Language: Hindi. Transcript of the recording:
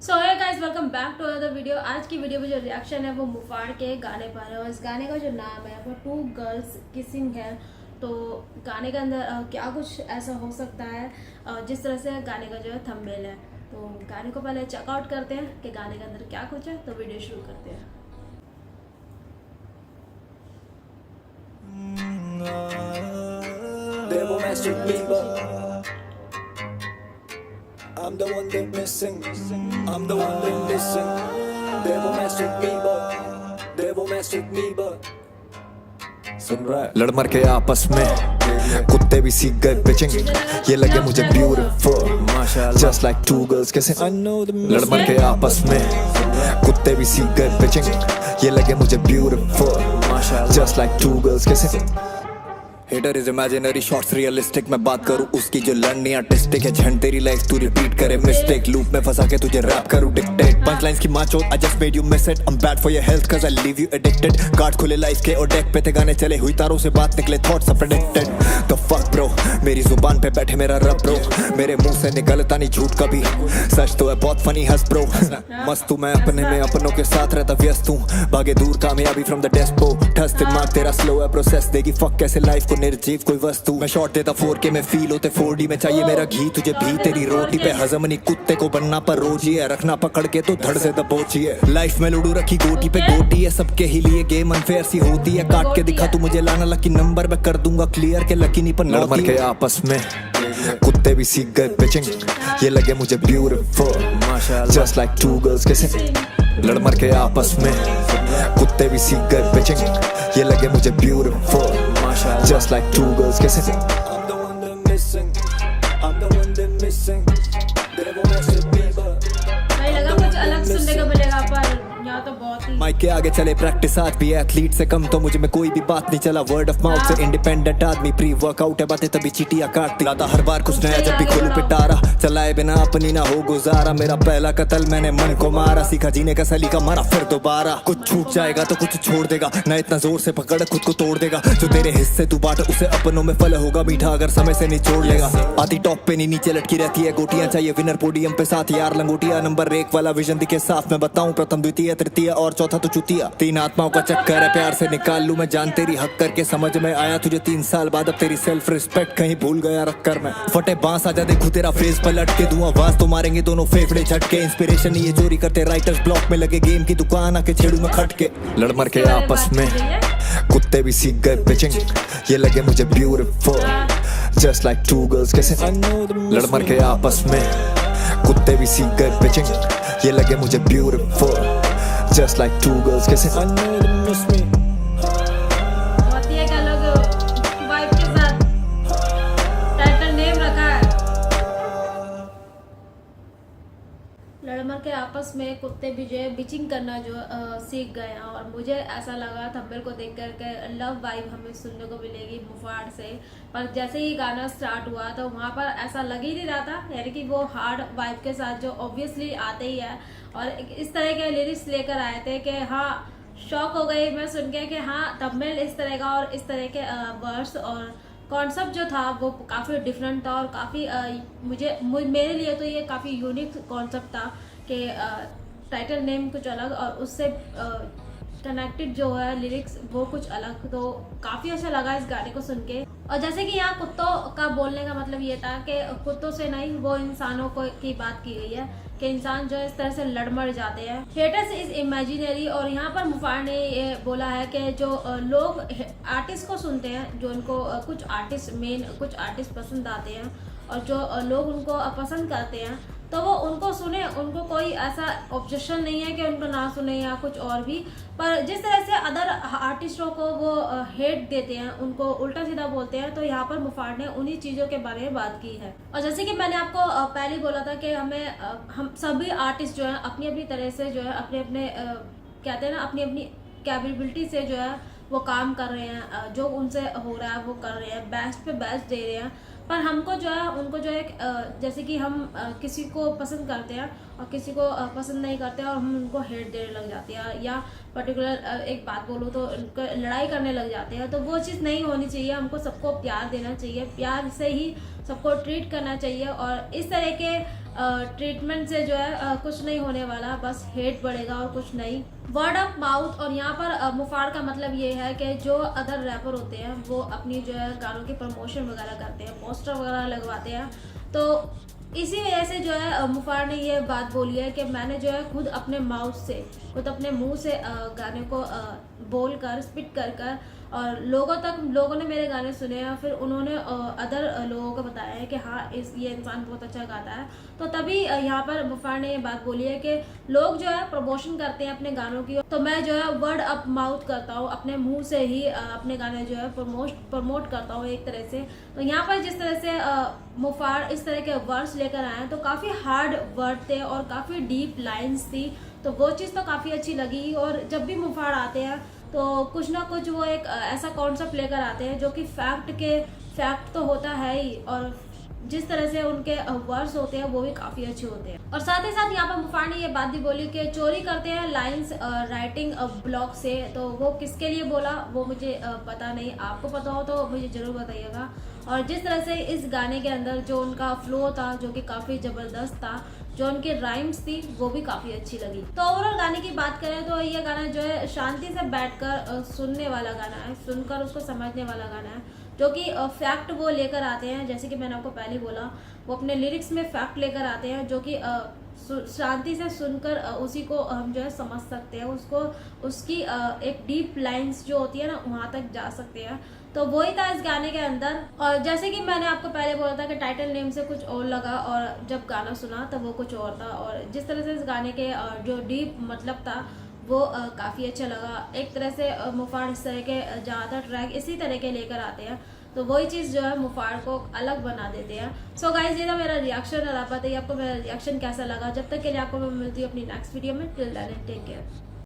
So hi guys, welcome back to another video. आज की वीडियो में जो रिएक्शन है वो मुफाड़ के गाने पर है और इस गाने का जो नाम है वो टू गर्ल्स किसिंग है। तो गाने के अंदर क्या कुछ ऐसा हो सकता है जिस तरह से गाने का जो है थंबनेल है। तो गाने को पहले चेकआउट करते हैं कि गाने के अंदर क्या कुछ है, तो वीडियो शुरू करते हैं। Devil Master Bieber. I'm the one they're missing. I'm the one they're missing. Devil Master Bieber. Devil Master Bieber. सुन रहा है? लड़ मर के आपस में कुत्ते भी सीख गए पिचिंग। ये लगे मुझे ब्यूटीफुल माशाल्लाह, जस्ट लाइक टू गर्ल्स कैसे। लड़ मर के आपस में कुत्ते भी सीख गए पिचिंग। ये लगे मुझे ब्यूटीफुल माशाल्लाह, जस्ट लाइक टू गर्ल्स कैसे। Hater is imaginary, shorts realistic. मैं बात करूं उसकी जो लर्निंग आर्टिस्टिक है। झंड तेरी लाइफ तू रिपीट करे मिस्टेक, लूप में फंसा के तुझे रैप करूं डिक्टेट। पंच लाइंस की macho I just made you miss it. I am bad for your health cause I leave you addicted। Card खुले लाइफ के और डेक पे थे गाने चले, हुई तारों से बात निकले thoughts predicted. The fuck bro, मेरी जुबान पे बैठे मेरा रब ब्रो। मेरे मुंह से निकलता नहीं झूठ कभी, सच तो है बहुत फनी हंस ब्रो। मस्त हूं मैं अपने में, अपनों के साथ रहता व्यस्त हूं। भागे दूर कामयाबी फ्रॉम द डेस्पो। ठस दिमाग तेरा स्लो है, प्रोसेस देगी फक कैसे लाइफ को निर्जीव कोई वस्तु। मैं शॉट देता 4K में, फील होते 4D में। चाहिए मेरा घी तुझे भी तेरी रोटी पे, हजम नहीं कुत्ते को बनना पर रोजी है। रखना पकड़ के तो धड़ से दबोची है। लाइफ में लूडो रखी गोटी पे गोटी है, सबके ही लिए गेम अनफेयर सी होती है। काट के दिखा तू मुझे लाना लकी नंबर, मैं कर दूंगा क्लियर के लकी नहीं पर लड़ मर के आपस में कुत्ते भी सीख गए पिचिंग। ये लगे मुझे ब्यूटीफुल माशाल्लाह, जस्ट लाइक टू गर्ल्स कैसे। लड़ मर के आपस में कुत्ते भी सीख गए पिचिंग। ये लगे मुझे ब्यूटीफुल माशाल्लाह, जस्ट लाइक टू गर्ल्स कैसे। I'm the one they're missing. I'm the one they're missing. Devil Master Bieber. भाई लगा कुछ अलग सुनने को मिलेगा, पर यहाँ तो बहुत ही माइक के आगे चले प्रैक्टिस आज भी है। एथलीट से कम तो मुझे में कोई भी बात नहीं चला। वर्ड ऑफ माउथ से इंडिपेंडेंट आदमी, प्री वर्कआउट है बातें तभी चीटियां काटती। लाता हर बार कुछ नया जब भी खोलूं पिटारा, चलाए बिना अपनी ना हो गुजारा। मेरा पहला कत्ल मैंने मन को मारा, सीखा जीने का सलीका मारा फिर दोबारा। कुछ छूट जाएगा तो कुछ छोड़ देगा, ना इतना जोर से पकड़ खुद को तोड़ देगा। जो तेरे हिस्से तू बाट उसे अपनों में फल होगा मीठा, अगर समय से निचोड़ लेगा। आधी टॉप पे नहीं नीचे लटकी रहती है गोटियां, चाहिए विनर पोडियम पे साथ यार लंगोटिया। नंबर 1 वाला विजन दिखे साफ मैं बताऊं, प्रथम द्वितीय तृतीय और चौथा तो चुतिया। 3 आत्माओं का चक्कर है, प्यार से निकाल लूं मैं जान तेरी हक करके। समझ में आया तुझे 3 साल बाद, अब तेरी सेल्फ रिस्पेक्ट कहीं भूल गया रख कर मैं। फटे बांस आजा देखूं तेरा फेस पलट के, दूं आवाज तो मारेंगे दोनों फेफड़े झटके। इंस्पिरेशन ये चोरी करते राइटर्स ब्लॉक में, लगे गेम की दुकान आके छेड़ू में खटके। लड़ मर के आपस में कुत्ते भी सीख गए पिचिंग। ये लगे मुझे beautiful just like two girls कैसे। लड़ मर के आपस में कुत्ते भी सीख गए पिचिंग। ये लगे मुझे beautiful just like two girls कैसे। होती है क्या लोग वाइफ के साथ टाइटल नेम रखा है। लड़मर के आपस में कुत्ते भी जो है बिचिंग करना जो सीख गए हैं। और मुझे ऐसा लगा थंबनेल को देख कर के लव वाइब हमें सुनने को मिलेगी मुफाड़ से, पर जैसे ही गाना स्टार्ट हुआ तो वहाँ पर ऐसा लग ही नहीं रहा था, यानी कि वो हार्ड वाइब के साथ जो ऑब्वियसली आते ही है। और इस तरह के लिरिक्स लेकर आए थे कि हाँ, शॉक हो गई मैं सुन के कि हाँ थंबनेल इस तरह का और इस तरह के वर्ड्स और कॉन्सेप्ट जो था वो काफ़ी डिफरेंट था। और काफ़ी मेरे लिए तो ये काफ़ी यूनिक कॉन्सेप्ट था कि टाइटल नेम कुछ अलग और उससे कनेक्टेड जो है लिरिक्स वो कुछ अलग। तो काफ़ी अच्छा लगा इस गाने को सुन के। और जैसे कि यहाँ कुत्तों का बोलने का मतलब ये था कि कुत्तों से नहीं, वो इंसानों को की बात की गई है कि इंसान जो है इस तरह से लड़ मर जाते हैं। Haters is imaginary. और यहाँ पर मुफाड़ ने ये बोला है कि जो लोग आर्टिस्ट को सुनते हैं, जो उनको कुछ आर्टिस्ट पसंद आते हैं और जो लोग उनको पसंद करते हैं तो वो उनको सुने, उनको कोई ऐसा ऑब्जेक्शन नहीं है कि उनको ना सुने या कुछ और भी। पर जिस तरह से अदर आर्टिस्टों को वो हेट देते हैं, उनको उल्टा सीधा बोलते हैं, तो यहाँ पर मुफाड़ ने उन्हीं चीज़ों के बारे में बात की है। और जैसे कि मैंने आपको पहले बोला था कि हम सभी आर्टिस्ट जो है अपनी अपनी तरह से जो है अपने कहते हैं ना, अपनी अपनी कैपेबिलिटी से जो है वो काम कर रहे हैं, जो उनसे हो रहा है वो कर रहे हैं, बेस्ट पे बेस्ट दे रहे हैं। पर हमको जो है उनको जो है जैसे कि हम किसी को पसंद करते हैं और किसी को पसंद नहीं करते और हम उनको हेट देने लग जाते हैं, या पर्टिकुलर एक बात बोलूँ तो उनको लड़ाई करने लग जाते हैं। तो वो चीज़ नहीं होनी चाहिए। हमको सबको प्यार देना चाहिए, प्यार से ही सबको ट्रीट करना चाहिए। और इस तरह के ट्रीटमेंट से जो है कुछ नहीं होने वाला, बस हेट बढ़ेगा और कुछ नहीं। Word of mouth. और यहाँ पर मुफाड़ का मतलब ये है कि जो अदर रैपर होते हैं वो अपनी जो है गानों की प्रमोशन वगैरह करते हैं, पोस्टर वगैरह लगवाते हैं, तो इसी वजह से जो है मुफाड़ ने ये बात बोली है कि मैंने जो है खुद अपने माउथ से, खुद अपने मुंह से गाने को बोल कर, स्पिट कर कर और लोगों ने मेरे गाने सुने हैं, फिर उन्होंने अदर लोगों को बताया है कि हाँ ये इंसान बहुत अच्छा गाता है। तो तभी यहाँ पर मुफाड़ ने ये बात बोली है कि लोग जो है प्रमोशन करते हैं अपने गानों की, तो मैं जो है वर्ड ऑफ माउथ करता हूँ, अपने मुंह से ही अपने गाने जो है प्रमोट करता हूँ एक तरह से। तो यहाँ पर जिस तरह से मुफाड़ इस तरह के वर्ड्स लेकर आए हैं तो काफ़ी हार्ड वर्ड थे और काफ़ी डीप लाइंस थी, तो वो चीज़ तो काफ़ी अच्छी लगी। और जब भी मुफाड़ आते हैं तो कुछ ना कुछ वो एक ऐसा कॉन्सेप्ट लेकर आते हैं जो कि फैक्ट तो होता है ही, और जिस तरह से उनके वर्ड्स होते हैं वो भी काफ़ी अच्छे होते हैं। और साथ ही साथ यहाँ पर मुफाड़ ने ये बात भी बोली कि चोरी करते हैं लाइंस राइटिंग ब्लॉक से, तो वो किसके लिए बोला वो मुझे पता नहीं, आपको पता हो तो मुझे ज़रूर बताइएगा। और जिस तरह से इस गाने के अंदर जो उनका फ्लो था जो कि काफ़ी ज़बरदस्त था, जो उनकी राइम्स थी वो भी काफ़ी अच्छी लगी। तो ओवरऑल गाने की बात करें तो ये गाना जो है शांति से बैठकर सुनने वाला गाना है, सुनकर उसको समझने वाला गाना है, जो कि फैक्ट वो लेकर आते हैं, जैसे कि मैंने आपको पहले बोला वो अपने लिरिक्स में फैक्ट लेकर आते हैं जो कि शांति से सुनकर उसी को हम जो है समझ सकते हैं, उसकी एक डीप लाइंस जो होती है ना वहाँ तक जा सकते हैं। तो वही था इस गाने के अंदर। और जैसे कि मैंने आपको पहले बोला था कि टाइटल नेम से कुछ और लगा और जब गाना सुना तब वो कुछ और था, और जिस तरह से इस गाने के जो डीप मतलब था वो काफ़ी अच्छा लगा। एक तरह से मुफाड़ इस तरह के ज़्यादा ट्रैक इसी तरह के लेकर आते हैं, तो वही चीज़ जो है मुफाड़ को अलग बना देते हैं। सो गाइस ये था मेरा रिएक्शन, और आप बताइए आपको मेरा रिएक्शन कैसा लगा। जब तक के लिए आपको मैं मिलती हूँ अपनी नेक्स्ट वीडियो में। Till then take care.